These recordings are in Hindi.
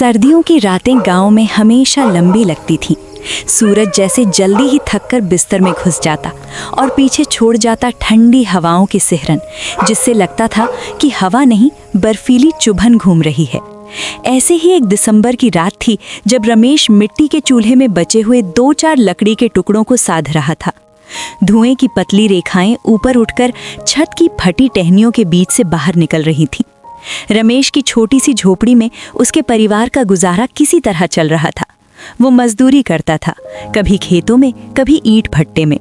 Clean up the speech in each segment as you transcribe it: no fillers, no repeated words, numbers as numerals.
सर्दियों की रातें गांव में हमेशा लंबी लगती थीं। सूरज जैसे जल्दी ही थककर बिस्तर में घुस जाता और पीछे छोड़ जाता ठंडी हवाओं की सिहरन, जिससे लगता था कि हवा नहीं बर्फीली चुभन घूम रही है। ऐसे ही एक दिसंबर की रात थी जब रमेश मिट्टी के चूल्हे में बचे हुए 2-4 लकड़ी के टुकड़ों को साध रहा था। धुएं की पतली रेखाएं ऊपर उठकर छत की फटी टहनियों के बीच से बाहर निकल रही थीं। रमेश की छोटी सी झोपड़ी में उसके परिवार का गुजारा किसी तरह चल रहा था। वो मजदूरी करता था, कभी खेतों में, कभी ईंट भट्टे में।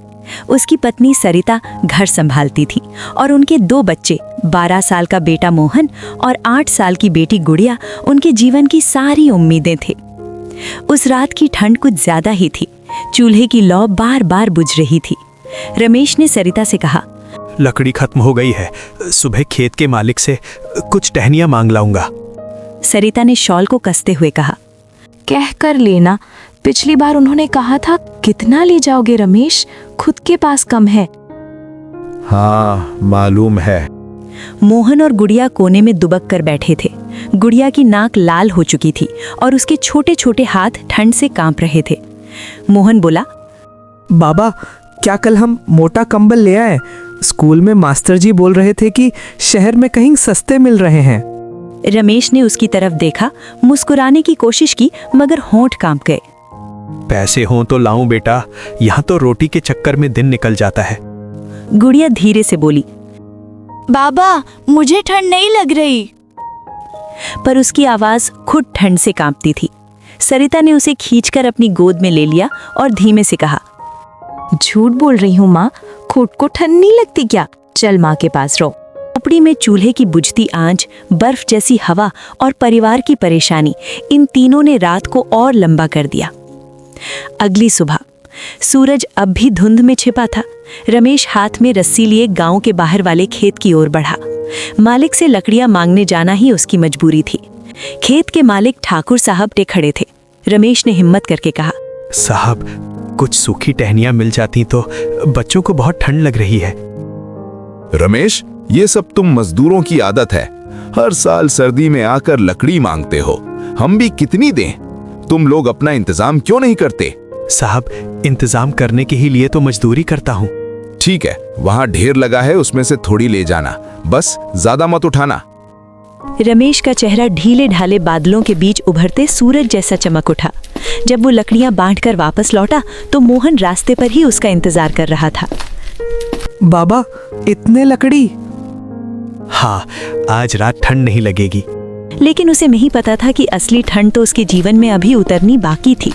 उसकी पत्नी सरिता घर संभालती थी और उनके 2 बच्चे, 12 साल का बेटा मोहन और 8 साल की बेटी गुड़िया, उनके जीवन की सारी उम्मीदें थे। उस रात की ठंड कुछ ज्यादा ही थी। चूल्हे की लौ बार बार बुझ रही थी। रमेश ने सरिता से कहा, लकड़ी खत्म हो गई है, सुबह खेत के मालिक से कुछ टहनियां मांग लाऊंगा। सरिता ने शॉल को कसते हुए कहा, कह कर लेना, पिछली बार उन्होंने कहा था कितना ले जाओगे रमेश, खुद के पास कम है। हाँ मालूम है। मोहन और गुड़िया कोने में दुबक कर बैठे थे। गुड़िया की नाक लाल हो चुकी थी और उसके छोटे छोटे हाथ ठंड से कांप रहे थे। मोहन बोला, बाबा क्या कल हम मोटा कंबल ले आए? स्कूल में मास्टर जी बोल रहे थे कि शहर में कहीं सस्ते मिल रहे हैं। रमेश ने उसकी तरफ देखा, मुस्कुराने की कोशिश की, मगर होंठ कांप गए। पैसे हों तो लाऊं बेटा, यहाँ तो रोटी के चक्कर में दिन निकल जाता है। गुड़िया धीरे से बोली, बाबा मुझे ठंड नहीं लग रही। पर उसकी आवाज खुद ठंड से कांपती थी। सरिता ने उसे खींचकर अपनी गोद में ले लिया और धीमे से कहा, झूठ बोल रही हूँ माँ, खुद को ठंड नहीं लगती क्या? चल माँ के पास रहो। झोपड़ी में चूल्हे की बुझती आंच, बर्फ जैसी हवा और परिवार की परेशानी, इन तीनों ने रात को और लंबा कर दिया। अगली सुबह सूरज अब भी धुंध में छिपा था। रमेश हाथ में रस्सी लिए गांव के बाहर वाले खेत की ओर बढ़ा। मालिक से लकड़ियां मांगने जाना ही उसकी मजबूरी थी। खेत के मालिक ठाकुर साहब टे खड़े थे। रमेश ने हिम्मत करके कहा, साहब कुछ सूखी टहनियां मिल जाती तो, बच्चों को बहुत ठंड लग रही है। रमेश, ये सब तुम मजदूरों की आदत है। हर साल सर्दी में आकर लकड़ी मांगते हो। हम भी कितनी दें? तुम लोग अपना इंतजाम क्यों नहीं करते? साहब इंतजाम करने के ही लिए तो मजदूरी करता हूँ। ठीक है, वहाँ ढेर लगा है, उसमें से थोड़ी ले जाना, बस ज्यादा मत उठाना। रमेश का चेहरा ढीले ढाले बादलों के बीच उभरते सूरज जैसा चमक उठा। जब वो लकड़ियां बांटकर वापस लौटा तो मोहन रास्ते पर ही उसका इंतजार कर रहा था। बाबा इतने लकड़ी? हाँ, आज रात ठंड नहीं लगेगी। लेकिन उसे नहीं पता था कि असली ठंड तो उसके जीवन में अभी उतरनी बाकी थी।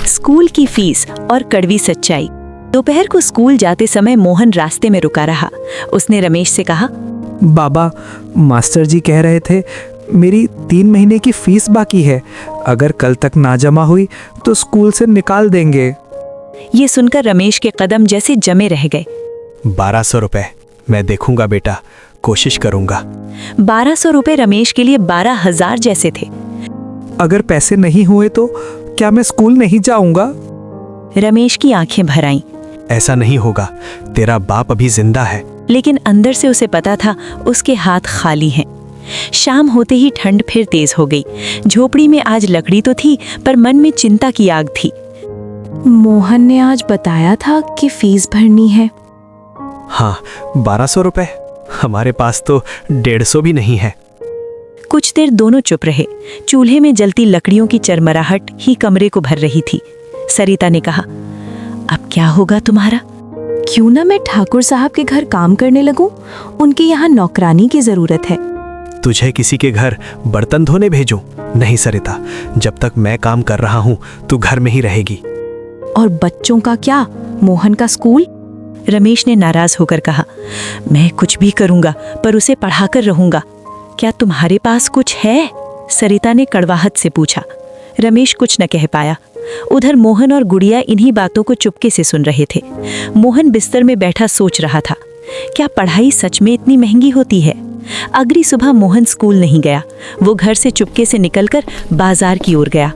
स्कूल की फीस और कड़वी सच्चाई। दोपहर को स्कूल जाते समय मोहन रास्ते में रुका रहा। उसने रमेश से कहा, बाबा मास्टर जी कह रहे थे मेरी 3 महीने की फीस बाकी है, अगर कल तक ना जमा हुई तो स्कूल से निकाल देंगे। ये सुनकर रमेश के कदम जैसे जमे रह गए। 1200 रुपए, मैं देखूंगा बेटा, कोशिश करूंगा। 1200 रुपए रमेश के लिए 12,000 जैसे थे। अगर पैसे नहीं हुए तो क्या मैं स्कूल नहीं जाऊंगा? रमेश की आंखें भर आईं। ऐसा नहीं होगा, तेरा बाप अभी जिंदा है। लेकिन अंदर से उसे पता था उसके हाथ खाली हैं। शाम होते ही ठंड फिर तेज हो गई। झोपड़ी में आज लकड़ी तो थी, पर मन में चिंता की आग थी। मोहन ने आज बताया था कि फीस भरनी है। हाँ, 1200 रुपए, हमारे पास तो 150 भी नहीं है। कुछ देर दोनों चुप रहे। चूल्हे में जलती लकड़ियों की चरमराहट ही कमरे को भर रही थी। सरिता ने कहा, अब क्या होगा तुम्हारा? क्यों ना मैं ठाकुर साहब के घर काम करने लगूं? उनके यहाँ नौकरानी की जरूरत है। तुझे किसी के घर बर्तन धोने भेजूं? नहीं सरिता, जब तक मैं काम कर रहा हूँ तू घर में ही रहेगी। और बच्चों का क्या? मोहन का स्कूल? रमेश ने नाराज होकर कहा, मैं कुछ भी करूंगा, पर उसे पढ़ाकर रहूंगा। क्या तुम्हारे पास कुछ है? सरिता ने कड़वाहट से पूछा। रमेश कुछ न कह पाया। उधर मोहन और गुड़िया इन्हीं बातों को चुपके से सुन रहे थे। मोहन बिस्तर में बैठा सोच रहा था, क्या पढ़ाई सच में इतनी महंगी होती है? अगली सुबह मोहन स्कूल नहीं गया। वो घर से चुपके से निकलकर बाजार की ओर गया।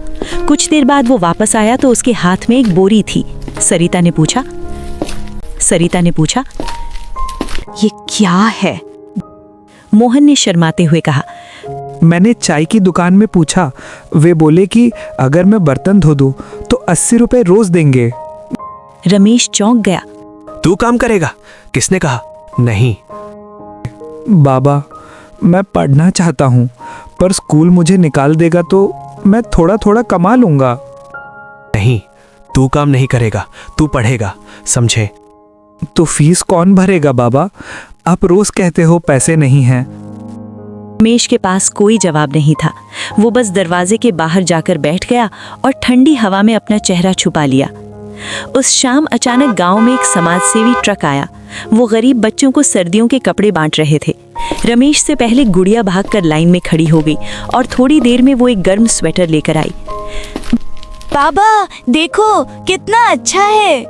कुछ देर बाद वो वापस आया तो उसके हाथ में एक बोरी थी। सरिता ने पूछा, ये क्या है? मोहन ने शर्माते हुए कहा, मैंने चाय की दुकान में पूछा, वे बोले कि अगर मैं बर्तन धो दूं तो 80 रुपए रोज देंगे। रमेश चौंक गया। तू काम करेगा? किसने कहा? नहीं। बाबा, मैं पढ़ना चाहता हूँ, पर स्कूल मुझे निकाल देगा तो मैं थोड़ा थोड़ा कमा लूंगा। नहीं, तू काम नहीं करेगा, तू पढ़ेगा, समझे? तो फीस कौन भरेगा बाबा? आप रोज कहते हो पैसे नहीं हैं। रमेश के पास कोई जवाब नहीं था। वो बस दरवाजे के बाहर जाकर बैठ गया और ठंडी हवा में अपना चेहरा छुपा लिया। उस शाम अचानक गांव में एक समाजसेवी ट्रक आया। वो गरीब बच्चों को सर्दियों के कपड़े बांट रहे थे। रमेश से पहले गुड़िया भागकर लाइन में खड़ी हो गई और थोड़ी देर में वो एक गर्म स्वेटर लेकर आई। बाबा देखो कितना अच्छा है।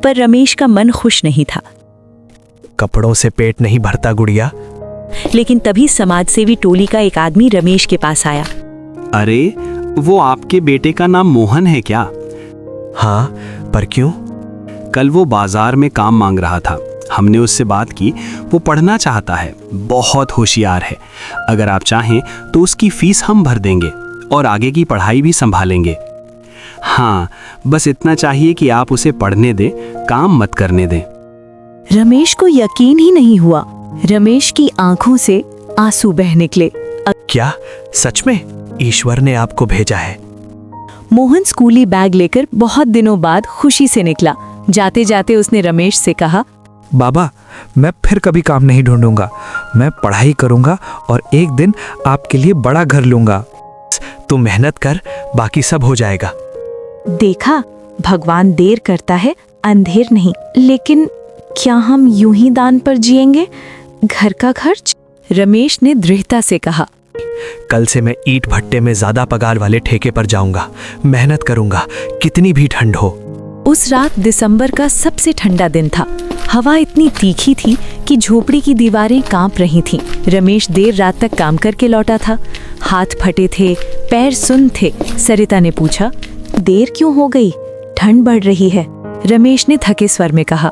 पर रमेश का मन खुश नहीं था। कपड़ों से पेट नहीं भरता गुड़िया। लेकिन तभी समाजसेवी टोली का एक आदमी रमेश के पास आया। अरे, वो आपके बेटे का नाम मोहन है क्या? हाँ, पर क्यों? कल वो बाजार में काम मांग रहा था। हमने उससे बात की। वो पढ़ना चाहता है, बहुत होशियार है। अगर आप चाहें तो उसकी फीस हम भर देंगे और आगे की पढ़ाई भी संभालेंगे। हाँ, बस इतना चाहिए कि आप उसे पढ़ने दें, काम मत करने दें। रमेश को यकीन ही नहीं हुआ। रमेश की आंखों से आंसू बह निकले। क्या सच में ईश्वर ने आपको भेजा है? मोहन स्कूली बैग लेकर बहुत दिनों बाद खुशी से निकला। जाते जाते उसने रमेश से कहा, बाबा, मैं फिर कभी काम नहीं ढूंढूंगा। मैं पढ़ाई करूंगा और एक दिन आपके लिए बड़ा घर लूंगा। तू मेहनत कर, बाकी सब हो जाएगा। देखा, भगवान देर करता है, अंधेर नहीं। लेकिन क्या हम यूं ही दान पर जिएंगे? घर का खर्च? रमेश ने दृढ़ता से कहा। कल से मैं ईंट भट्टे में ज्यादा पगार वाले ठेके पर जाऊंगा, मेहनत करूंगा, कितनी भी ठंड हो। उस रात दिसंबर का सबसे ठंडा दिन था। हवा इतनी तीखी थी कि झोपड़ी की दीवारें कांप रही थीं। रमेश देर रात तक काम करके लौटा था। हाथ फटे थे, पैर सुन्न थे। सरिता ने पूछा, देर क्यों हो गई? ठंड बढ़ रही है। रमेश ने थके स्वर में कहा,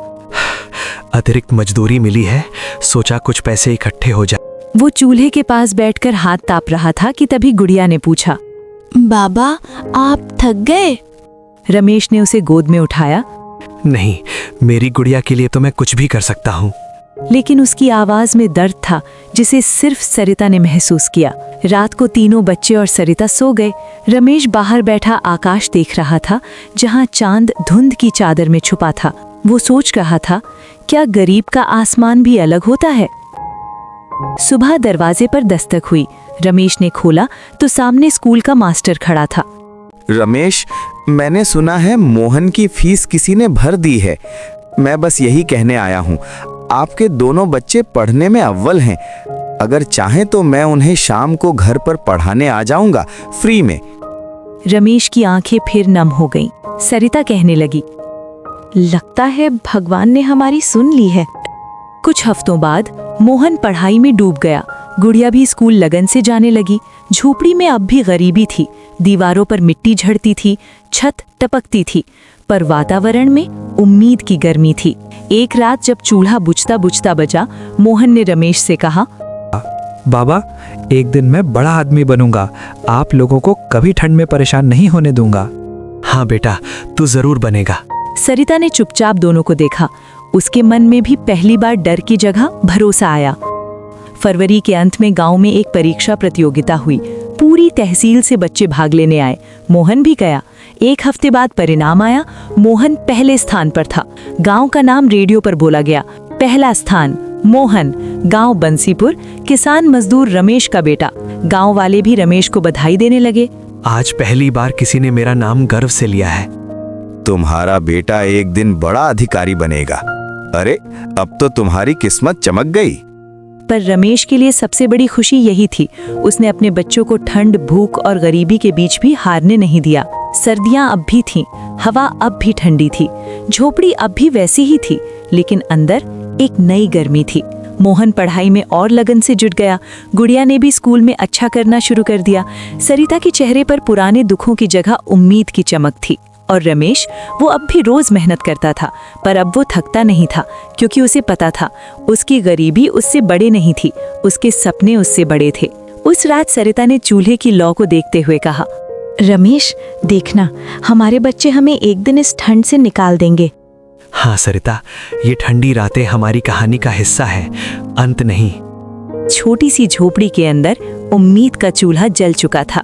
अतिरिक्त मजदूरी मिली है, सोचा कुछ पैसे इकट्ठे हो जाए। वो चूल्हे के पास बैठकर हाथ ताप रहा था कि तभी गुड़िया ने पूछा, बाबा आप थक गए? रमेश ने उसे गोद में उठाया। नहीं, मेरी गुड़िया के लिए तो मैं कुछ भी कर सकता हूँ। लेकिन उसकी आवाज में दर्द था जिसे सिर्फ सरिता ने महसूस किया। रात को तीनों बच्चे और सरिता सो गए। रमेश बाहर बैठा आकाश देख रहा था, जहां चांद धुंध की चादर में छुपा था। वो सोच रहा था, क्या गरीब का आसमान भी अलग होता है? सुबह दरवाजे पर दस्तक हुई। रमेश ने खोला तो सामने स्कूल का मास्टर खड़ा था। रमेश, मैंने सुना है मोहन की फीस किसी ने भर दी है। मैं बस यही कहने आया हूँ। आपके दोनों बच्चे पढ़ने में अव्वल हैं। अगर चाहें तो मैं उन्हें शाम को घर पर पढ़ाने आ जाऊंगा, फ्री में। रमेश की आंखें फिर नम हो गईं। सरिता कहने लगी, लगता है भगवान ने हमारी सुन ली है। कुछ हफ्तों बाद मोहन पढ़ाई में डूब गया। गुड़िया भी स्कूल लगन से जाने लगी। झोपड़ी में अब भी गरीबी थी। दीवारों पर मिट्टी झड़ती थी, छत टपकती थी, पर वातावरण में उम्मीद की गर्मी थी। एक रात जब चूल्हा बुझता बुझता बजा, मोहन ने रमेश से कहा, बाबा, एक दिन मैं बड़ा आदमी बनूंगा। आप लोगों को कभी ठंड में परेशान नहीं होने दूंगा। हाँ बेटा, तू जरूर बनेगा। सरिता ने चुपचाप दोनों को देखा। उसके मन में भी पहली बार डर की जगह भरोसा आया। फरवरी के अंत में गांव में एक परीक्षा प्रतियोगिता हुई। पूरी तहसील से बच्चे भाग लेने आए। मोहन भी गया। एक हफ्ते बाद परिणाम आया। मोहन पहले स्थान पर था। गांव का नाम रेडियो पर बोला गया। पहला स्थान मोहन, गांव बंसीपुर, किसान मजदूर रमेश का बेटा। गांव वाले भी रमेश को बधाई देने लगे। आज पहली बार किसी ने मेरा नाम गर्व से लिया है। तुम्हारा बेटा एक दिन बड़ा अधिकारी बनेगा। अरे, अब तो तुम्हारी किस्मत चमक गई। पर रमेश के लिए सबसे बड़ी खुशी यही थी। उसने अपने बच्चों को ठंड, भूख और गरीबी के बीच भी हारने नहीं दिया। सर्दियां अब भी थीं, हवा अब भी ठंडी थी, झोपड़ी अब भी वैसी ही थी, लेकिन अंदर एक नई गर्मी थी। मोहन पढ़ाई में और लगन से जुट गया। गुड़िया ने भी स्कूल में अच्छा करना शुरू कर दिया। सरिता के चेहरे पर पुराने दुखों की जगह उम्मीद की चमक थी। और रमेश, वो अब भी रोज मेहनत करता था, पर अब वो थकता नहीं था, क्योंकि उसे पता था उसकी गरीबी उससे बड़े नहीं थी, उसके सपने उससे बड़े थे। उस रात सरिता ने चूल्हे की लौ को देखते हुए कहा, रमेश, देखना, हमारे बच्चे हमें एक दिन इस ठंड से निकाल देंगे। हाँ सरिता, ये ठंडी रातें हमारी कहानी का हिस्सा है, अंत नहीं। छोटी सी झोपड़ी के अंदर उम्मीद का चूल्हा जल चुका था।